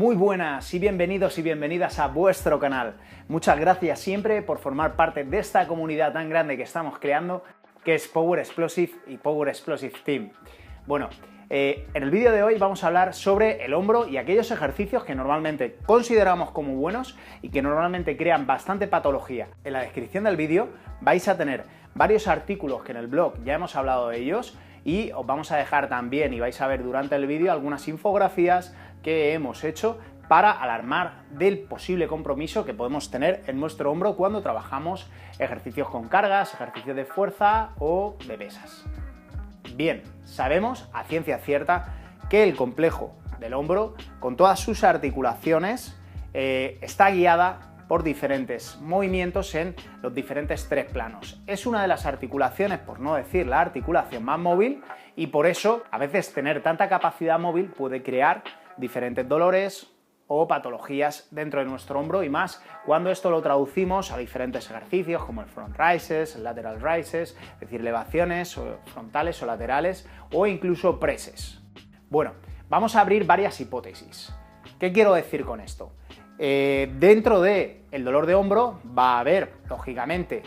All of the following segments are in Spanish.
Muy buenas y bienvenidos y bienvenidas a vuestro canal. Muchas gracias siempre por formar parte de esta comunidad tan grande que estamos creando, que es Power Explosive y Power Explosive Team. Bueno, en el vídeo de hoy vamos a hablar sobre el hombro y aquellos ejercicios que normalmente consideramos como buenos y que normalmente crean bastante patología. En la descripción del vídeo vais a tener varios artículos que en el blog ya hemos hablado de ellos y os vamos a dejar también, y vais a ver durante el vídeo, algunas infografías que hemos hecho para alarmar del posible compromiso que podemos tener en nuestro hombro cuando trabajamos ejercicios con cargas, ejercicios de fuerza o de pesas. Bien, sabemos a ciencia cierta que el complejo del hombro, con todas sus articulaciones, está guiada por diferentes movimientos en los diferentes tres planos. Es una de las articulaciones, por no decir la articulación más móvil, y por eso a veces tener tanta capacidad móvil puede crear diferentes dolores o patologías dentro de nuestro hombro, y más cuando esto lo traducimos a diferentes ejercicios como el front raises, el lateral raises, es decir, elevaciones frontales o laterales, o incluso presses. Bueno, vamos a abrir varias hipótesis. ¿Qué quiero decir con esto? Dentro del dolor de hombro va a haber, lógicamente,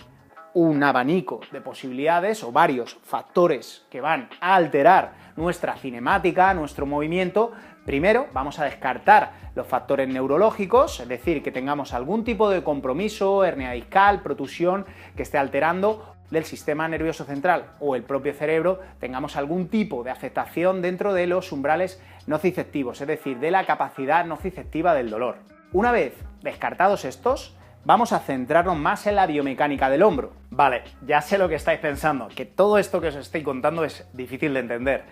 un abanico de posibilidades o varios factores que van a alterar nuestra cinemática, nuestro movimiento. Primero, vamos a descartar los factores neurológicos, es decir, que tengamos algún tipo de compromiso, hernia discal, protusión, que esté alterando del sistema nervioso central o el propio cerebro, tengamos algún tipo de afectación dentro de los umbrales nociceptivos, es decir, de la capacidad nociceptiva del dolor. Una vez descartados estos, vamos a centrarnos más en la biomecánica del hombro. Vale, ya sé lo que estáis pensando, que todo esto que os estoy contando es difícil de entender.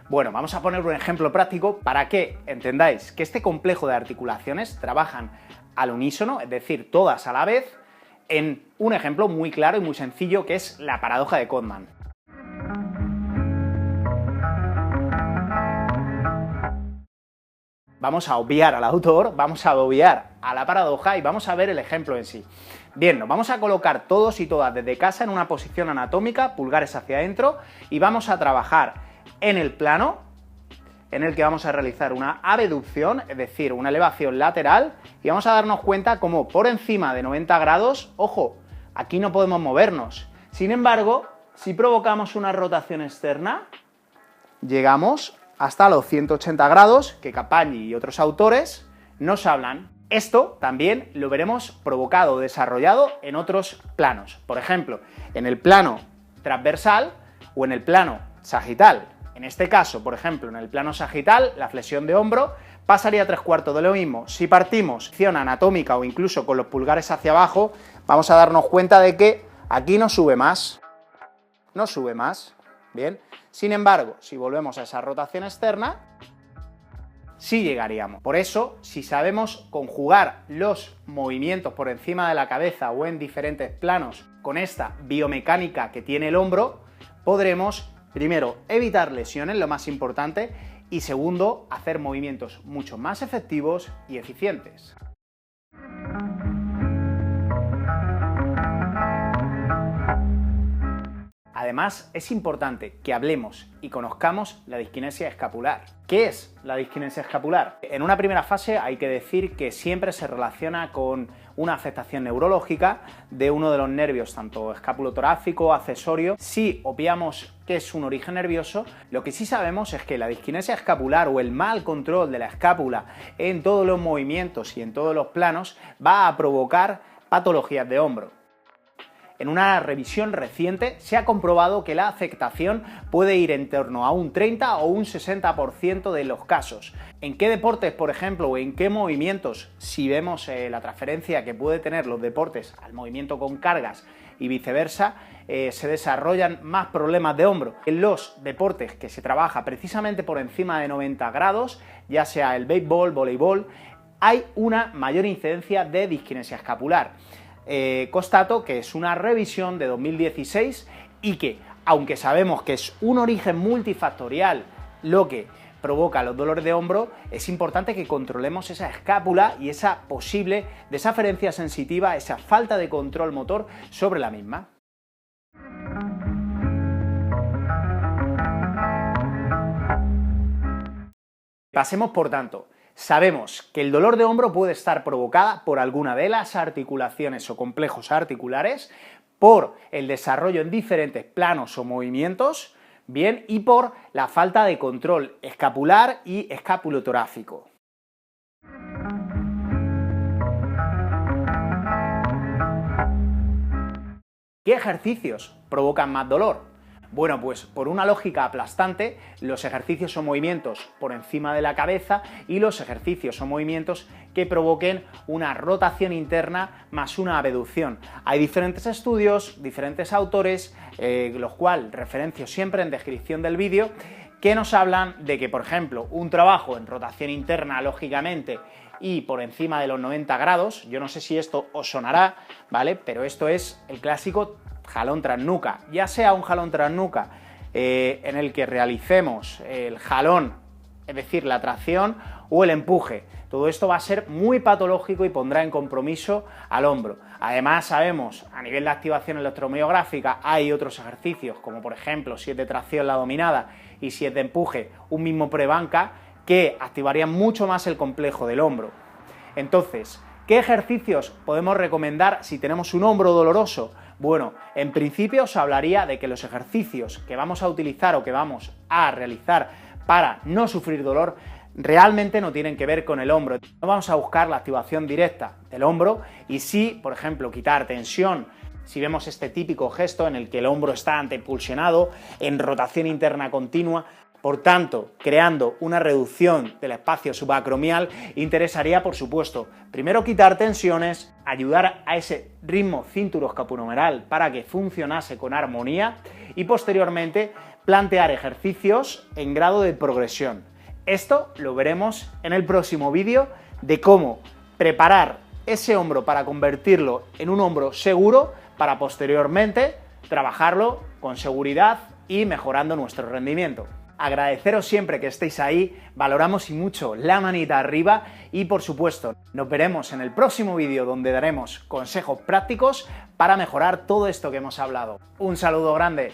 Bueno, vamos a poner un ejemplo práctico para que entendáis que este complejo de articulaciones trabajan al unísono, es decir, todas a la vez, en un ejemplo muy claro y muy sencillo, que es la paradoja de Codman. Vamos a obviar al autor, vamos a obviar a la paradoja y vamos a ver el ejemplo en sí. Bien, nos vamos a colocar todos y todas desde casa en una posición anatómica, pulgares hacia adentro, y vamos a trabajar en el plano en el que vamos a realizar una abducción, es decir, una elevación lateral, y vamos a darnos cuenta como por encima de 90 grados, ojo, aquí no podemos movernos. Sin embargo, si provocamos una rotación externa, llegamos hasta los 180 grados, que Capagni y otros autores nos hablan. Esto también lo veremos provocado o desarrollado en otros planos. Por ejemplo, en el plano transversal o en el plano sagital. En este caso, por ejemplo, en el plano sagital, la flexión de hombro pasaría 3/4 de lo mismo. Si partimos posición anatómica o incluso con los pulgares hacia abajo, vamos a darnos cuenta de que aquí no sube más. No sube más. Bien. Sin embargo, si volvemos a esa rotación externa, sí llegaríamos. Por eso, si sabemos conjugar los movimientos por encima de la cabeza o en diferentes planos con esta biomecánica que tiene el hombro, podremos, primero, evitar lesiones, lo más importante, y segundo, hacer movimientos mucho más efectivos y eficientes. Además, es importante que hablemos y conozcamos la disquinesia escapular. ¿Qué es la disquinesia escapular? En una primera fase hay que decir que siempre se relaciona con una afectación neurológica de uno de los nervios, tanto escapulotorácico, accesorio. Si obviamos que es un origen nervioso, lo que sí sabemos es que la disquinesia escapular o el mal control de la escápula en todos los movimientos y en todos los planos va a provocar patologías de hombro. En una revisión reciente se ha comprobado que la afectación puede ir en torno a un 30 o un 60% de los casos. ¿En qué deportes, por ejemplo, o en qué movimientos, si vemos la transferencia que puede tener los deportes al movimiento con cargas y viceversa, se desarrollan más problemas de hombro? En los deportes que se trabaja precisamente por encima de 90 grados, ya sea el béisbol, voleibol, hay una mayor incidencia de disquinesia escapular. Constato que es una revisión de 2016 y que, aunque sabemos que es un origen multifactorial lo que provoca los dolores de hombro, es importante que controlemos esa escápula y esa posible desaferencia sensitiva, esa falta de control motor sobre la misma. Pasemos, por tanto, Sabemos que el dolor de hombro puede estar provocada por alguna de las articulaciones o complejos articulares, por el desarrollo en diferentes planos o movimientos, bien, y por la falta de control escapular y escapulotorácico. ¿Qué ejercicios provocan más dolor? Bueno, pues por una lógica aplastante, los ejercicios o movimientos por encima de la cabeza y los ejercicios o movimientos que provoquen una rotación interna más una abducción. Hay diferentes estudios, diferentes autores, los cuales referencio siempre en descripción del vídeo, que nos hablan de que, por ejemplo, un trabajo en rotación interna, lógicamente, y por encima de los 90 grados, yo no sé si esto os sonará, ¿vale? Pero esto es el clásico jalón tras nuca, ya sea un jalón tras nuca en el que realicemos el jalón, es decir, la tracción o el empuje. Todo esto va a ser muy patológico y pondrá en compromiso al hombro. Además, sabemos, a nivel de activación electromiográfica, hay otros ejercicios, como por ejemplo, si es de tracción la dominada y si es de empuje, un mismo prebanca, que activarían mucho más el complejo del hombro. Entonces, ¿qué ejercicios podemos recomendar si tenemos un hombro doloroso? Bueno, en principio os hablaría de que los ejercicios que vamos a utilizar o que vamos a realizar para no sufrir dolor realmente no tienen que ver con el hombro. No vamos a buscar la activación directa del hombro y sí, por ejemplo, quitar tensión. Si vemos este típico gesto en el que el hombro está antepulsionado, en rotación interna continua, por tanto, creando una reducción del espacio subacromial, interesaría, por supuesto, primero quitar tensiones, ayudar a ese ritmo cinturoescapulohumeral para que funcionase con armonía y posteriormente plantear ejercicios en grado de progresión. Esto lo veremos en el próximo vídeo de cómo preparar ese hombro para convertirlo en un hombro seguro para posteriormente trabajarlo con seguridad y mejorando nuestro rendimiento. Agradeceros siempre que estéis ahí, valoramos y mucho la manita arriba y por supuesto nos veremos en el próximo vídeo donde daremos consejos prácticos para mejorar todo esto que hemos hablado. Un saludo grande.